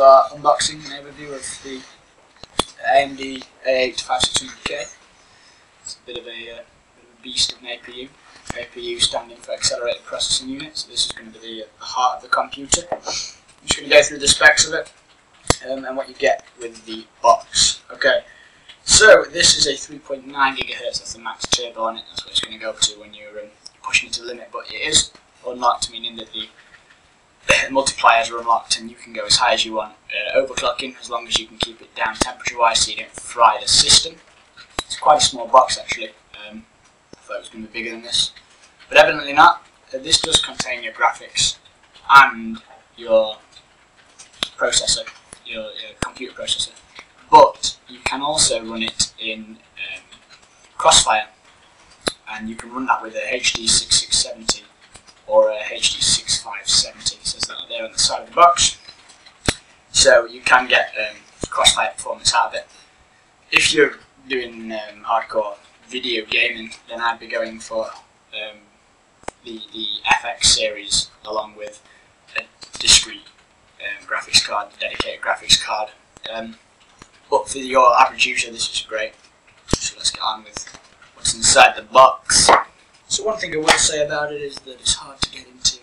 our unboxing and overview of the AMD A8 5600K. It's a bit of a beast of an APU. APU standing for Accelerated Processing Unit, so this is going to be the heart of the computer. I'm just going to go through the specs of it and what you get with the box. Okay, so this is a 3.9 GHz, that's the max turbo on it, that's what it's going to go up to when you're pushing it to the limit, but it is unlocked, meaning that the multipliers are unlocked and you can go as high as you want overclocking, as long as you can keep it down temperature wise so you don't fry the system. It's quite a small box actually. I thought it was going to be bigger than this, but evidently not. This does contain your graphics and your processor, your computer processor, but you can also run it in Crossfire, and you can run that with a HD 6670 or a HD 6570. It says that there on the side of the box, so you can get Crossfire performance out of it. If you're doing hardcore video gaming, then I'd be going for the FX series along with a discrete graphics card, dedicated graphics card. But for your average user, this is great. So let's get on with what's inside the box. So one thing I will say about it is that it's hard to get into.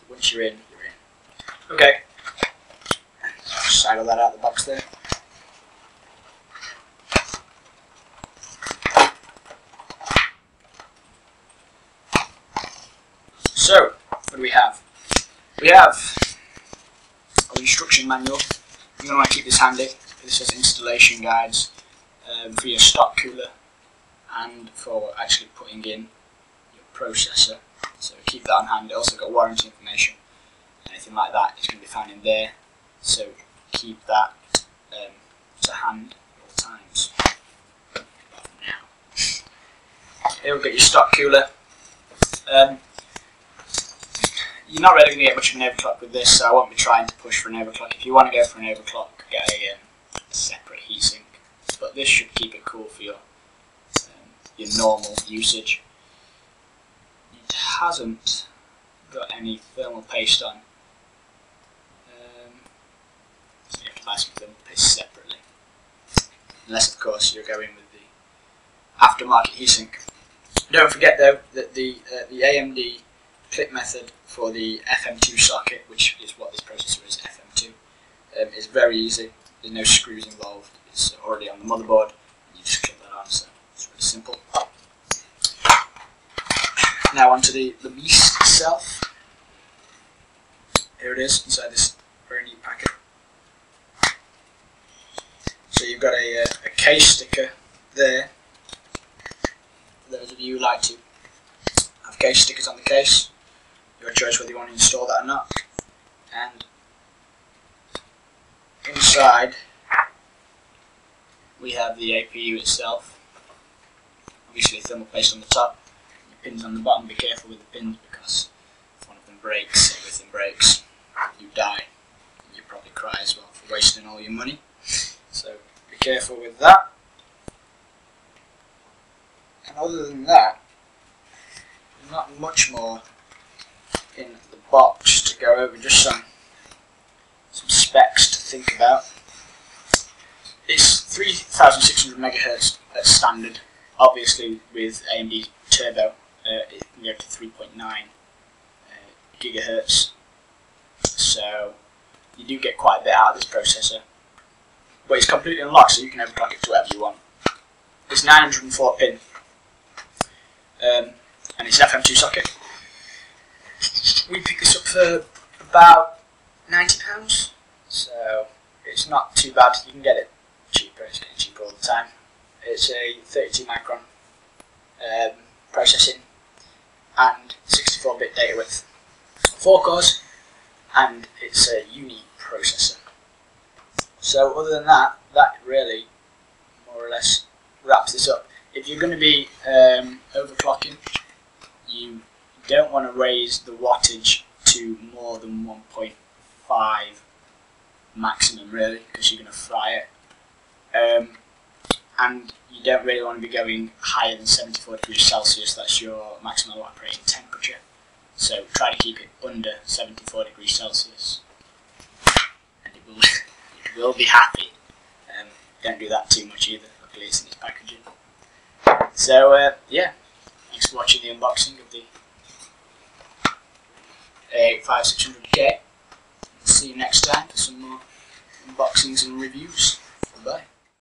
Once you're in, you're in. Okay, just side all that out of the box there. So, what do we have? We have an instruction manual. You're going to want to keep this handy. This has installation guides for your stock cooler and for actually putting in your processor. So keep that on hand. It also got warranty information. Anything like that is going to be found in there. So keep that to hand at all times. Now, here we've got your stock cooler. You're not really going to get much of an overclock with this, so I won't be trying to push for an overclock. If you want to go for an overclock, get a separate heatsink. But this should keep it cool for your normal usage. It hasn't got any thermal paste on, so you have to buy some thermal paste separately. Unless, of course, you're going with the aftermarket heatsink. Don't forget, though, that the AMD clip method for the FM2 socket, which is what this processor is, FM2, is very easy. There's no screws involved. It's already on the motherboard. You just clip that on, so it's really simple. Now onto the beast itself. Here it is inside this very neat packet. So you've got a case sticker there. For those of you who like to have case stickers on the case, your choice whether you want to install that or not. And inside we have the APU itself. Obviously thermal paste on the top, your pins on the bottom. Be careful with the pins, because if one of them breaks, everything breaks. You die. You probably cry as well for wasting all your money. So be careful with that. And other than that, not much more in the box to go over, just some specs to think about. It's 3600 MHz at standard. Obviously with AMD Turbo it can go to 3.9 GHz, so you do get quite a bit out of this processor, but it's completely unlocked, so you can overclock it to whatever you want. It's 904 pin and it's an FM2 socket. We picked this up for about £90, so it's not too bad. You can get it cheaper, it's getting cheaper all the time. It's a 32 micron processing and 64-bit data width, 4 cores, and it's a uni processor. So other than that, that really more or less wraps this up. If you're going to be overclocking, you don't want to raise the wattage to more than 1.5 maximum, really, because you're going to fry it. And you don't really want to be going higher than 74 degrees Celsius. That's your maximum operating temperature. So try to keep it under 74 degrees Celsius. will be happy. Don't do that too much either. Luckily it's in its packaging. So yeah, thanks for watching the unboxing of the A8 5600K. See you next time for some more unboxings and reviews. Bye.